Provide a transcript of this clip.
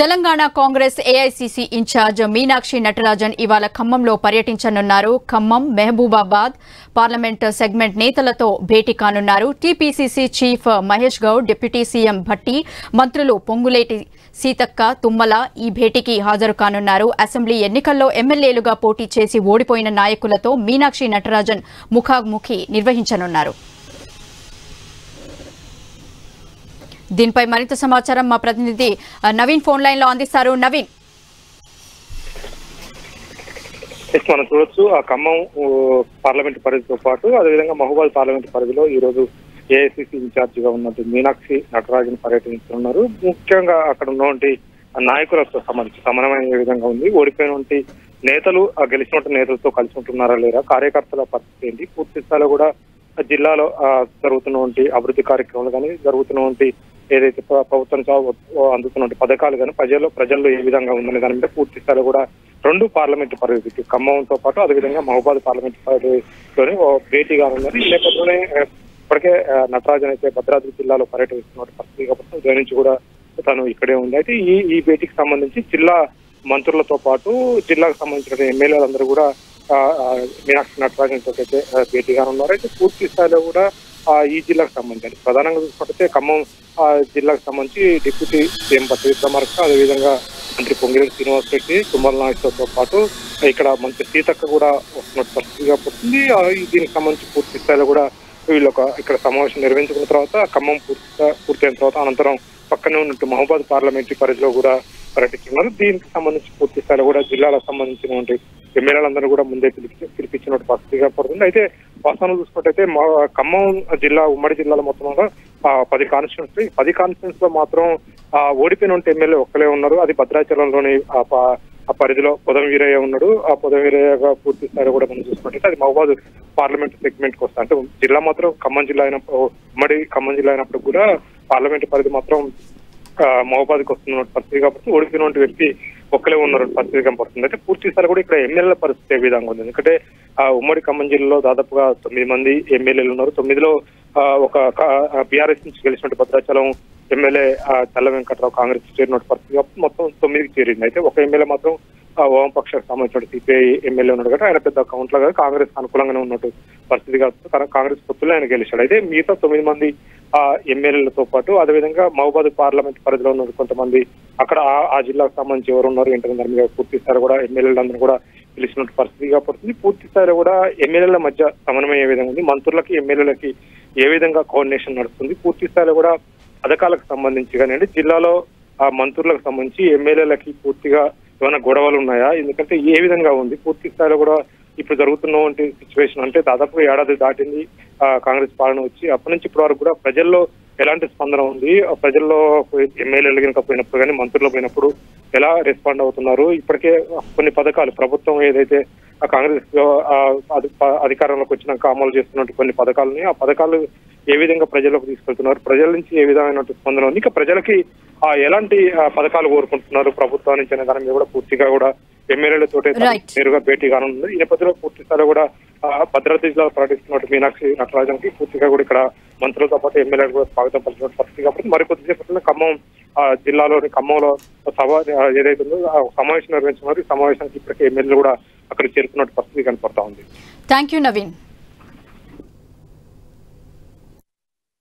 Telangana Congress AICC incharge Meenakshi Natarajan ఇవాళ ఖమ్మంలో పర్యటించనున్నారు. ఖమ్మం, మహబూబాబాద్ పార్లమెంట్ సెగ్మెంట్ నేతలతో భేటీ కానున్నారు. TPCC chief Mahesh Goud, deputy CM Bhatti, మంత్రులు పొంగులేటి సీతక్క, తుమ్మల ఈ భేటీకి హాజరు కానున్నారు. అసెంబ్లీ ఎన్నికల్లో ఎమ్మెల్యేలుగా పోటీ చేసి ఓడిపోయిన నాయకులతో మీనాక్షి నటరాజన్ ముఖాముఖి నిర్వహించనున్నారు. దీనిపై మరింత సమాచారం మా ప్రతినిధి నవీన్ ఫోన్ లైన్ లో అందిస్తారు. నవీన్, మనం చూడొచ్చు ఆ ఖమ్మం పార్లమెంట్ పరిధితో పాటు అదేవిధంగా మహబూబాద్ పార్లమెంట్ పరిధిలో ఈ రోజు ఏఐసీసీ ఇన్ఛార్జ్ గా ఉన్నట్టు మీనాక్షి నటరాజన్ పర్యటిస్తున్నారు. ముఖ్యంగా అక్కడ ఉన్నటువంటి నాయకులతో సంబంధించి సమన్వయం ఏ విధంగా ఉంది, ఓడిపోయినటువంటి నేతలు గెలిచినటువంటి నేతలతో కలిసి ఉంటున్నారా లేదా, కార్యకర్తల పరిస్థితి ఏంటి, పూర్తి స్థాయిలో కూడా జిల్లాలో జరుగుతున్నటువంటి అభివృద్ధి కార్యక్రమాలు కానీ, జరుగుతున్నటువంటి ఏదైతే ప్రభుత్వం అందుతున్న పథకాలు కానీ ప్రజల్లో ఏ విధంగా ఉందనే దాని మీద పూర్తి స్థాయిలో కూడా రెండు పార్లమెంటు పరిధికి ఖమ్మంతో పాటు అదేవిధంగా మహబూబాద్ పార్లమెంటు పరిధిలోనే భేటీగా ఉన్నారు. ఈ నేపథ్యంలోనే ఇప్పటికే నటరాజన్ అయితే భద్రాద్రి జిల్లాలో పర్యటిస్తున్న పరిస్థితి కాబట్టి ఉదయం నుంచి కూడా తను ఇక్కడే ఉంది. అయితే ఈ భేటీకి సంబంధించి జిల్లా మంత్రులతో పాటు జిల్లాకు సంబంధించిన ఎమ్మెల్యేలందరూ కూడా మీనాక్షి నటరాజన్ తో అయితే భేటీగా ఉన్నారు. అయితే పూర్తి స్థాయిలో కూడా ఈ జిల్లాకు సంబంధించి ప్రధానంగా చూసుకుంటే ఖమ్మం జిల్లాకు సంబంధించి డిప్యూటీ సీఎం భట్టి విక్రమార్క, అదేవిధంగా మంత్రి పొంగిరెడ్డి శ్రీనివాస్ రెడ్డి, తుమ్మల నాయకులతో పాటు ఇక్కడ మంత్రి సీతక్క కూడా వస్తున్నట్టు పరిస్థితిగా పడుతుంది. దీనికి సంబంధించి పూర్తి స్థాయిలో కూడా వీళ్ళు ఇక్కడ సమావేశం నిర్వహించుకున్న తర్వాత ఖమ్మం పూర్తయిన తర్వాత అనంతరం పక్కనే ఉన్నట్టు మహబూబాద్ పార్లమెంటరీ పరిధిలో కూడా పర్యటిస్తున్నారు. దీనికి సంబంధించి పూర్తి స్థాయిలో కూడా జిల్లాలకు సంబంధించినటువంటి ఎమ్మెల్యేలందరూ కూడా ముందే పిలిపించినట్టు పరిస్థితిగా పడుతుంది. అయితే వాస్తవాలు చూసుకుంటే ఖమ్మం జిల్లా ఉమ్మడి జిల్లాలో మొత్తంగా 10 కాన్స్టిట్యూన్స్ లో మాత్రం ఓడిపోయిన ఎమ్మెల్యే ఒక్కలే ఉన్నారు. అది భద్రాచలంలోని ఆ పరిధిలో పొదం వీరయ్య ఉన్నాడు. ఆ పొదం వీరయ్యగా పూర్తి స్థాయిలో కూడా మనం చూసుకుంటే అది మహబూబాద్ పార్లమెంట్ సెగ్మెంట్ కి వస్తాయి. అంటే జిల్లా మాత్రం ఖమ్మం జిల్లా అయినప్పుడు ఉమ్మడి ఖమ్మం జిల్లా అయినప్పుడు కూడా పార్లమెంట్ పరిధి మాత్రం మహబూబాద్కి వస్తున్న పరిస్థితి కాబట్టి ఓడిపోయిన వ్యక్తి ఒక్కలే ఉన్న పరిస్థితి కనపడుతుంది. అయితే పూర్తి స్థాయి కూడా ఇక్కడ ఎమ్మెల్యేల పరిస్థితి ఏ విధంగా ఉంది, ఎందుకంటే ఉమ్మడి ఖమ్మం జిల్లాలో దాదాపుగా 9 మంది ఎమ్మెల్యేలు ఉన్నారు. 9లో ఒక బీఆర్ఎస్ నుంచి గెలిచినట్టు భద్రాచలం ఎమ్మెల్యే చల్ల వెంకట్రావు కాంగ్రెస్ చేరినట్టు పరిస్థితి కాబట్టి మొత్తం 9కి చేరింది. అయితే ఒక ఎమ్మెల్యే మాత్రం వామపక్షానికి సంబంధించిన సిపిఐ ఎమ్మెల్యే ఉన్నాడు కాబట్టి ఆయన పెద్ద కౌంట్లో కాదు, కాంగ్రెస్ అనుకూలంగానే ఉన్నట్టు పరిస్థితి కాదు, కాంగ్రెస్ పొత్తులో ఆయన గెలిచాడు. అయితే మిగతా 9 మంది ఎమ్మెల్యేలతో పాటు అదేవిధంగా మహబూబాద్ పార్లమెంట్ పరిధిలో ఉన్న కొంతమంది అక్కడ ఆ జిల్లాకు సంబంధించి ఎవరు ఉన్నారు ఏంటంటే దాని మీద పూర్తి స్థాయిలో కూడా ఎమ్మెల్యేలందరూ కూడా పిలిచినట్టు పరిస్థితిగా పడుతుంది. పూర్తి స్థాయిలో కూడా ఎమ్మెల్యేల మధ్య సమన్వయం ఏ విధంగా ఉంది, మంత్రులకి ఎమ్మెల్యేలకి ఏ విధంగా కోఆర్డినేషన్ నడుస్తుంది, పూర్తి స్థాయిలో కూడా పథకాలకు సంబంధించి కానీ జిల్లాలో మంత్రులకు సంబంధించి ఎమ్మెల్యేలకి పూర్తిగా ఏమైనా గొడవలు ఉన్నాయా, ఎందుకంటే ఏ విధంగా ఉంది, పూర్తి స్థాయిలో కూడా ఇప్పుడు జరుగుతున్నటువంటి సిచ్యువేషన్ అంటే దాదాపు ఏడాది దాటింది కాంగ్రెస్ పాలన వచ్చి, అప్పటి నుంచి ఇప్పటి వరకు కూడా ప్రజల్లో ఎలాంటి స్పందన ఉంది, ప్రజల్లో ఎమ్మెల్యేలు కనుక పోయినప్పుడు కానీ మంత్రులు పోయినప్పుడు ఎలా రెస్పాండ్ అవుతున్నారు, ఇప్పటికే కొన్ని పథకాలు ప్రభుత్వం ఏదైతే కాంగ్రెస్ అధికారంలోకి వచ్చినాక అమలు చేస్తున్నట్టు కొన్ని పథకాలని ఆ పథకాలు ఏ విధంగా ప్రజలకు తీసుకెళ్తున్నారు, ప్రజల నుంచి ఏ విధమైన స్పందన ఉంది, ఇంకా ప్రజలకి ఎలాంటి పథకాలు కోరుకుంటున్నారు ప్రభుత్వం నుంచి అనే దాని మీద కూడా పూర్తిగా కూడా ఎమ్మెల్యేలతో నేరుగా భేటీ కానుంది. ఈ నేపథ్యంలో పూర్తి స్థాయిలో కూడా భద్రాద్రి జిల్లాలో పర్యటిస్తున్నట్టు మీనాక్షి నటరాజన్ కి పూర్తిగా కూడా ఇక్కడ మంత్రులతో పాటు ఎమ్మెల్యేలు కూడా స్వాగతం పలిచిన పరిస్థితి కాబట్టి మరికొద్దిసేపట్లో ఖమ్మం జిల్లాలోని ఖమ్మంలో సభ ఏదైతే ఉందో సమావేశం నిర్వహించున్నారు. ఈ సమావేశానికి ఇప్పటికే ఎమ్మెల్యేలు కూడా అక్కడ చేరుకున్నట్టు పరిస్థితి కనపడతా ఉంది. Thank you Naveen.